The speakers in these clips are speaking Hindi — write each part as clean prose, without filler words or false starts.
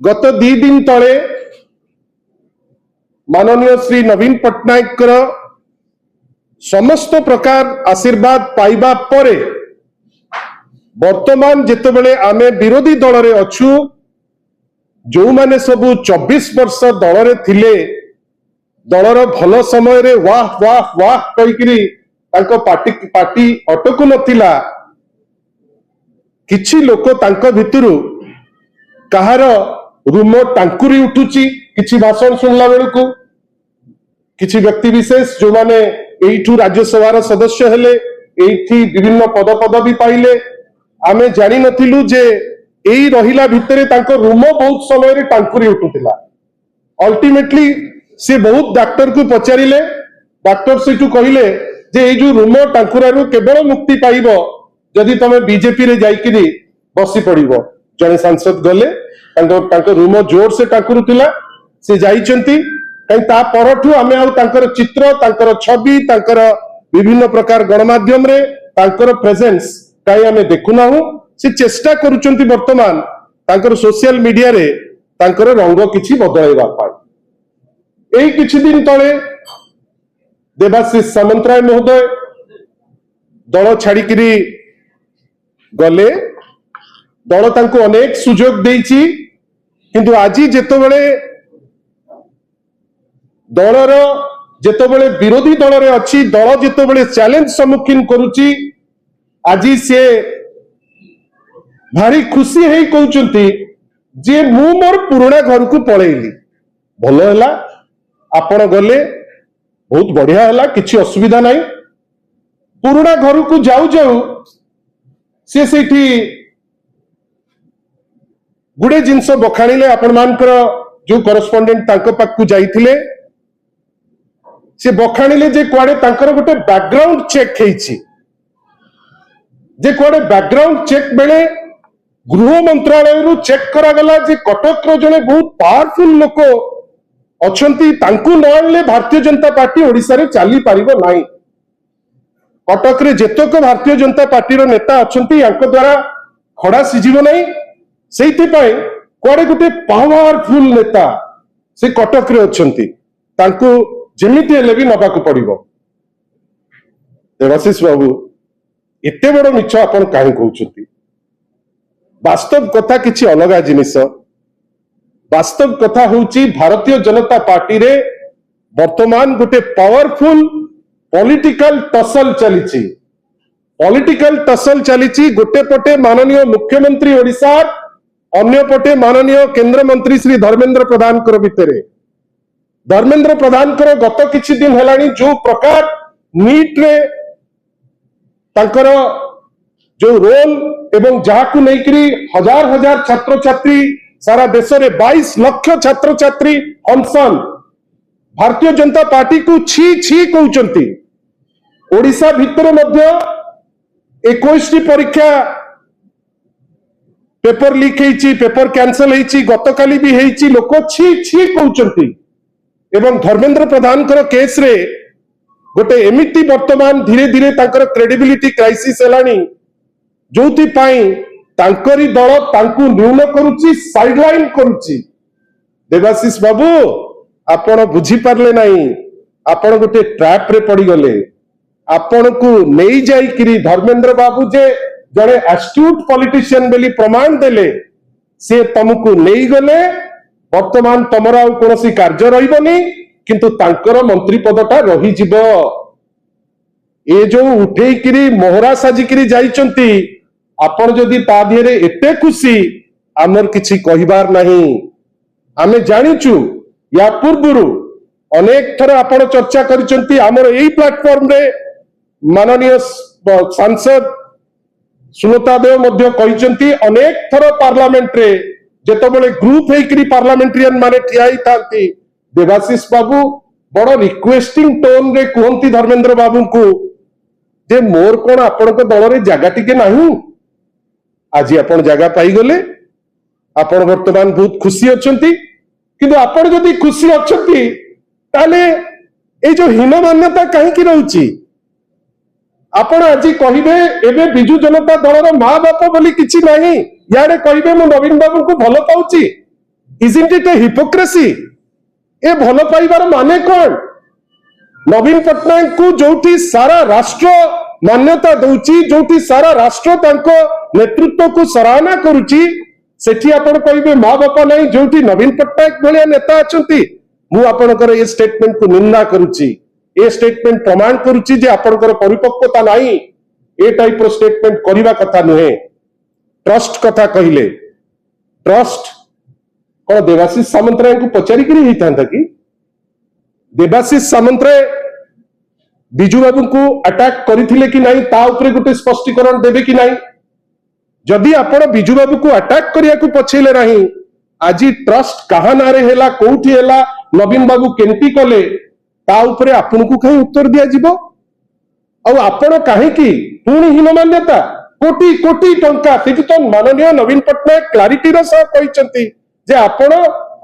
गत 2 दिन तले माननीय श्री नवीन पट्टनायक समस्त प्रकार आशीर्वाद पाइबा परे वर्तमान जितेबले आमे विरोधी दल रे अच्छु जो माने सबु 24 वर्ष दल रे थिले दलर भल समय रे वाह वाह वाह कहिकरी तांको पार्टी अटकु नथिला किछि लोक तांको भितरु कहार रूम टांकुरी उठुची किछि भाषण सुनला बेलकु किछि व्यक्ति विशेष जो माने एठू राज्यसभा सदस्य हेले एठी विभिन्न पद पदवी पाइले आमे जानि नथिलु जे एई रहिला भितरे तांको रूम बहुत समय रे टांकुरी उठुतिला अल्टीमेटली से बहुत डॉक्टर को पचारिले डॉक्टर सेठू कहिले जे ए जो रूम टांकुरारू केवल मुक्ति पाइबो जदि तमे बीजेपी रे जाइकिरी बसी पड़िबो जने सांसद गले तांको रूम जोर से टांकुरुतिला से जाइचंती कहीं ता परठू आमे आउ तांकर चित्र तांकर छवि तांकर विभिन्न प्रकार गणमाध्यम रे तांकर प्रेजेंस काई आमे देखुना हूं से चेष्टा करूचंती वर्तमान तांकर सोशल मीडिया रे तांकर रंग किछि बदलाइबा पाई एई किछि दिन तळे देवाशीष सामंतराय महोदय दल छाड़िकी गले दल तांको अनेक सुजोग देइछि किंतु आज जेतेबेले दलर जेतेबेले विरोधी दल रे अछि दल जेतेबेले चैलेंज सम्मुखीन करूछि आज से भारी खुशी हेई कहउचंती जे मु मोर पुराना घर को पळेइली भलो हैला आपण गले बहुत बढ़िया हैला किछि असुविधा नाही पुराना घर को जाऊ जाऊ से सेठी गुडे जिनस बखाणिले आपण मानकर जो करस्पोंडेंट तांको पाकु जाइथिले से बखाणिले जे कुआडे तांकर गोटे बैकग्राउंड चेक हेइछि जे कुआडे बैकग्राउंड चेक बेले गृह मंत्रालय रु चेक करा गला जे कटक रो जने बहुत पावरफुल लोक अछंती तांकु न आनले भारतीय जनता पार्टी ओडिसा रे चाली पारिबो नाही कटक रे जेतक भारतीय जनता पार्टी रो नेता अछंती यांको द्वारा खड़ा सिजिबो नाही सेइथि पय कोडे गुटे पावरफुल नेता से कटक रे अछंती तांकु जेमिति हेले भी नबाकु पड़िबो देवाशीष बाबू एते बड़ मिछ आपण काहे कहउछंती वास्तव कथा किछि अलगा जिनिस वास्तव कथा होउची भारतीय जनता पार्टी रे वर्तमान गुटे पावरफुल पॉलिटिकल टसल चलीची गोटे पटे माननीय मुख्यमंत्री ओडिसा अन्य पटे माननीय केंद्र मंत्री श्री धर्मेंद्र प्रधान कर भितरे धर्मेंद्र प्रधान कर गत किछि दिन हेलानी जो प्रकार नीट रे तांकर जो रोल एवं जहाकु नेकरी हजार हजार छात्र छात्री सारा देश रे 22 लाख छात्र छात्री अनशन भारतीय जनता पार्टी को छी छी कहउचंती ओडिसा भितर मध्य 21 परीक्षा पेपर लीक हेची पेपर कैंसल हेची गतकाली भी हेची लोक छी छी कहउचंती एवं धर्मेंद्र प्रधान कर केस रे गोटे एमिति वर्तमान धीरे धीरे तांकर क्रेडिबिलिटी क्राइसिस हेलानी जोथि पाई तांकरी दल तांकु न्यून करूची साइडलाइन करूची देवाशीष बाबू आपण बुझी पारले नाही आपण गोटे ट्रैप रे पड़ी गले आपण को नहीं जाई किरी धर्मेंद्र बाबू जे जड़े एस्ट्यूट पॉलिटिशियन बेली प्रमाण देले से तुमको नहीं गले वर्तमान तमर आउ कोनोसी कार्य रहिबनी किंतु तांकर मंत्री पदटा रही जिवो ए जो उठेई किरी मोहरा साजी किरी जाईचंती आपण जदि ता दिहरे एते खुशी आमर किछि कहिबार नहीं आमे जानिचु या पूर्वरु अनेक थर आपण चर्चा करिसंती हमर एई प्लेटफॉर्म रे माननीय सांसद सुनता देव मध्य कहिसंती अनेक थर पार्लियामेंट रे जेतबेले ग्रुप हेकरी पार्लियामेंटेरियन माने ठियाई थांती देवाशीष बाबू बड़ रिक्वेस्टिंग टोन रे कहंती धर्मेंद्र बाबू को जे मोर कोन आपण को दल रे जागा टिके नाही आज आपण जागा पाई गले आपण वर्तमान बहुत खुशी अछंती किंतु आपण जदि खुशी अछंती ताले ए जो हीन मान्यता काहे की रहउची आपण आज कहिबे एबे बिजू जनता दलर मां बाप बोली किछि नाही याडे कहिबे मु नवीन बाबू को भलो पाउची Isn't it a hypocrisy? ए भल पाइबार माने कौन? नवीन पट्टनायक को जोठी सारा राष्ट्र मान्यता दउची, जोठी सारा राष्ट्र तांको नेतृत्व को सराहना करूची, सेठी आपण कहिबे मां बापा नहीं, जोठी नवीन पट्टनायक भलिया नेता अछंती। मु आपनकर ए स्टेटमेंट को निंदा करूची। ए स्टेटमेंट प्रमाण करूची जे आपनकर परिपक्वता नहीं। ए टाइप रो स्टेटमेंट करिवा कथा नुहे। ट्रस्ट कथा कहिले, ट्रस्ट कौन देवाशीष सामंतराय को पचारि करी ही था कि देवाशीष सामंतराय बिजू बाबू को अटैक करथिले कि नहीं ता ऊपर गोटे स्पष्टीकरण देबे कि नहीं? जदि आपण बिजू बाबू को अटैक करिया को पछेले नहीं, आज ट्रस्ट कहा नारे हेला, कोठी हेला, नवीन बाबू केंती कले, ता ऊपर आपन को कहीं उत्तर दिया जिवो? और आपण काहे की पुणी हीन मान्यता कोटी कोटी टंका सेठी तो माननीय नवीन पट्टनायक क्लारिटी रो सह कहिसंती जे आपण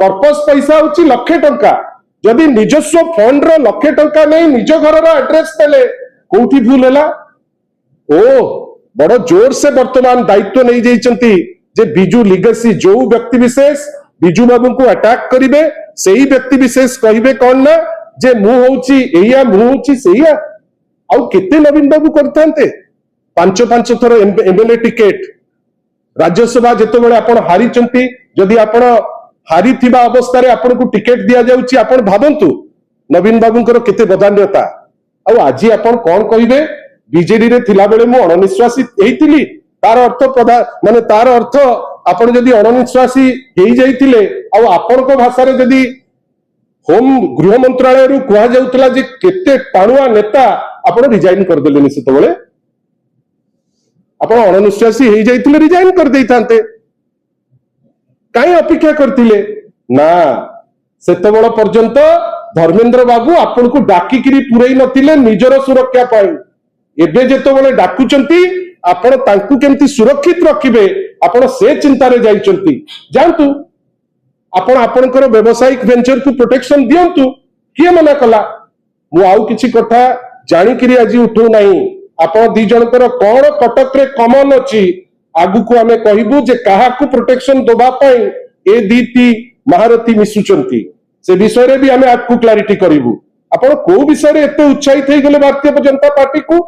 कर्पस पैसा होची लक्षे टंका, जदि निजस्व फंड रो लक्षे टंका नहीं निज घर रो एड्रेस देले कोठी भूल हैला? ओ बड़ जोर से वर्तमान दायित्व नहीं जाइछंती जे बिजू लिगेसी जो व्यक्ति विशेष बिजू बाबू को अटैक करिवे सेही व्यक्ति विशेष कहिबे कोन ना जे मु होची एया मु होची सेया। आउ केते नवीन बाबू करथांते 5-5 थर एमएलए टिकेट राज्यसभा जेते बेले आपण हारी चंती, जदि आपण हारी थिबा अवस्था रे आपण को टिकेट दिया जाउची, आपण भाबंतु नवीन बाबूंकर केते बदान्यता। आउ आजी आपण कोन कहिबे बीजेडी रे थिला बेले मु अणनिश्वासी हेइतिली, तार अर्थ प्रधान माने तार अर्थ आपण जदि अणनिश्वासी हेइ जाइतिले आउ आपण को भाषा रे जदि होम गृह मंत्रालय रु कुआ जाउतला जे केते टाणुआ नेता आपण रिजाइन कर देलेनी, सेते बेले आपण अणनिश्वासी हेइ जाइतिले रिजाइन कर देइथांते, काई अपेक्षा करथिले ना? सेते बेला पर्यंत धर्मेंद्र बाबू आपण को डाकिकिरी पुरई नथिले निजर सुरक्षा पाई। एबे जेते बेले डाकुचंती आपण तांकु केमती सुरक्षित रखिबे आपण से चिंता रे जाइचंती। जानतु आपण आपनकर व्यावसायिक वेंचर को प्रोटेक्शन दियंतु, किए मना कला? मु आउ किछि कथा जानि किरी आज उठौ नाही। आपण दी जनकर कोन कटक रे कमन अछि, आगु को हमें कहिबु जे काहा को प्रोटेक्शन दोबा पई ए दीती महारथी मिसुचंती, से विषय रे भी हमें आपको क्लैरिटी करिबु। आपण को विषय रे एते उत्साहित हे गेले भारतीय जनता पार्टी को?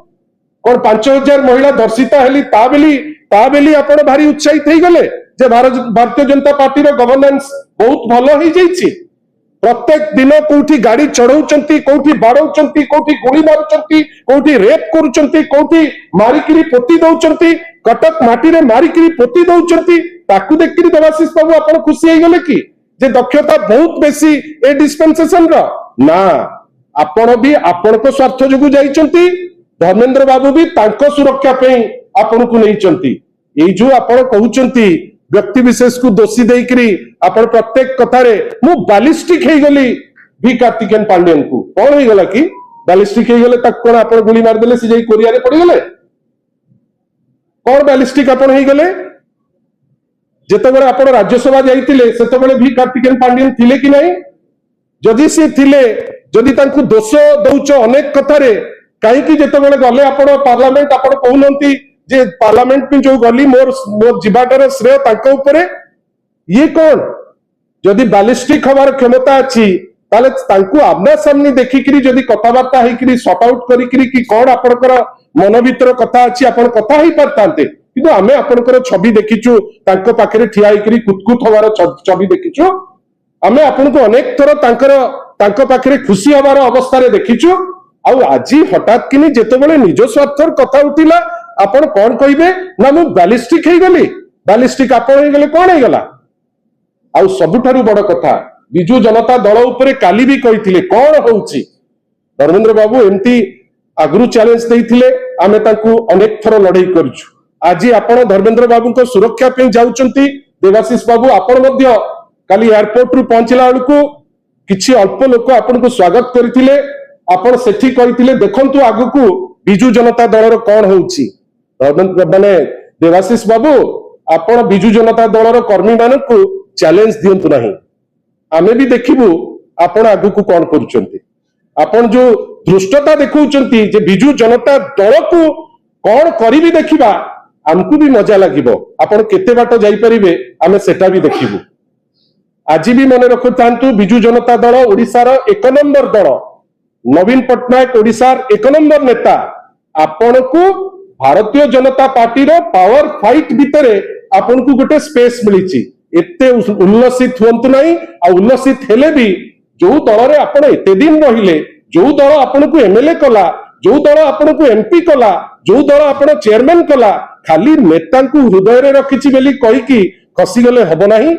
कोन 5000 महिला दर्शिता हेली ता बेली आपण भारी उत्साहित हे गेले जे भारतीय जनता पार्टी रो गवर्नेंस बहुत भलो ही जाईची? प्रत्येक दिन कोठी गाड़ी चढ़ाउचंती, कोठी बाड़ाउचंती, कोठी गोली मारुचंती, कोठी रेप करूचंती, कोठी मारिकिरी पोती दउचंती, कटक माटी रे मारिकिरी पोती दउचंती, ताकू देखिरी देवाशीष बाबू आपण खुशी हे गेले कि जे दक्षता बहुत बेसी ए डिस्पेंसेशन रो? ना, आपण भी आपण को स्वार्थ जोगु जाइचंती, धर्मेंद्र बाबू भी तांको सुरक्षा पे आपण को नहींचंती। एई जो आपण कहउचंती व्यक्ति विशेष को दोषी देकरी आपण प्रत्येक कथारे मु बैलिस्टिक हे गली भी कार्तिकेयन पांडेयन को कोन हे गला कि बैलिस्टिक हे गले तक कोन आपण गोली मार देले से जाई कोरिया रे पड़ी गले? कोन बैलिस्टिक आपण हे गले? जेते बेले आपण राज्यसभा जाईतिले सेते बेले भी कार्तिकेयन पांडेयन थिले कि नहीं? जदि से थिले, जदि तांकु दोष दउच अनेक कथारे, काहे कि जेते बेले गले आपण पार्लियामेंट आपण कहउनंती जे पार्लियामेंट में जो गली मोर जीवाटर श्रेय तांको ऊपरे, ये कौन? जदि बैलिस्टिक हमार क्षमता अच्छी ताले तांकु आमना सामने देखिकरी जदि कथाबार्ता हेकरी सॉर्ट आउट करिकरी कि कौन आपनकर मन भीतर कथा अच्छी आपण कथा ही पारतांते, किंतु आमे आपनकर छवि देखिचु, तांको पाखरे ठिया हेकरी कुतकुत हमार छवि देखिचु, आमे आपन को अनेक थर तांको पाखरे खुशी हमार अवस्था रे देखिचु। आउ आजी हठात किनी जेते बेले निज स्वार्थर कथा उठिला आपण कौन कहिबे ना मु बैलिस्टिक हे गली? बैलिस्टिक आपण हे गले कोन हे गला? आउ सबुठारु बड़ कथा बिजू जनता दल उपरे काली भी कहिथिले कोन होउची? धर्मेंद्र बाबू एमती आगरु चैलेंज देइथिले, आमे तांकु अनेक थर लड़ाई करछु। आजी आपण धर्मेंद्र बाबू को सुरक्षा पे जाउचंती, देवाशीष बाबू आपण मध्य काली एयरपोर्ट रु पहुंचला बेलकु किछि अल्प लोक आपण को स्वागत करथिले, आपण सेठी कहिथिले देखंतु आगु बिजू जनता दल रो कोन होउची? माने देवाशीष बाबू आपण बिजू जनता दल कर्मी मान को चैलेंज दियंतु नहीं, आमे भी देखिबू आपण आगु को कोन करूचंती। आपण जो धृष्टता देखौचंती जे बिजू जनता दल को कोन करी भी देखिबा, हमकु भी मजा लागिबो, आपण केते बाट जाई परिबे आमे सेटा भी देखिबू। आज भी मन रखुता विजु जनता दल ओडिशार 1 नंबर दल नवीन पट्टनायक ओडिशार 1 नंबर नेता आपण को भारतीय जनता पार्टी रो पावर फाइट भितरे आपण को गोटे स्पेस मिली एते उल्लसित हुंतु नहीं आ उल्लसित हेले भी जो दल रे आपण एते दिन रहिले जो दल आपण को एमएलए कला जो दल आपण को एमपी कला जो दल आपण चेयरमैन कला खाली नेता को हृदय रे रखिछि बेली कहि कि खसी गले हबो नाही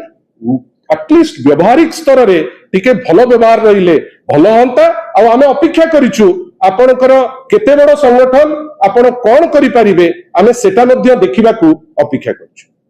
एटलिस्ट व्यवहारिक स्तर रे टिके भलो व्यवहार रहिले भलो हंता आ आमे अपेक्षा करिछु आपणकर केते बड़ संगठन आपण कोन करि परिबे आमे सेटा मध्ये देखिबा को अपेक्षा करिछु।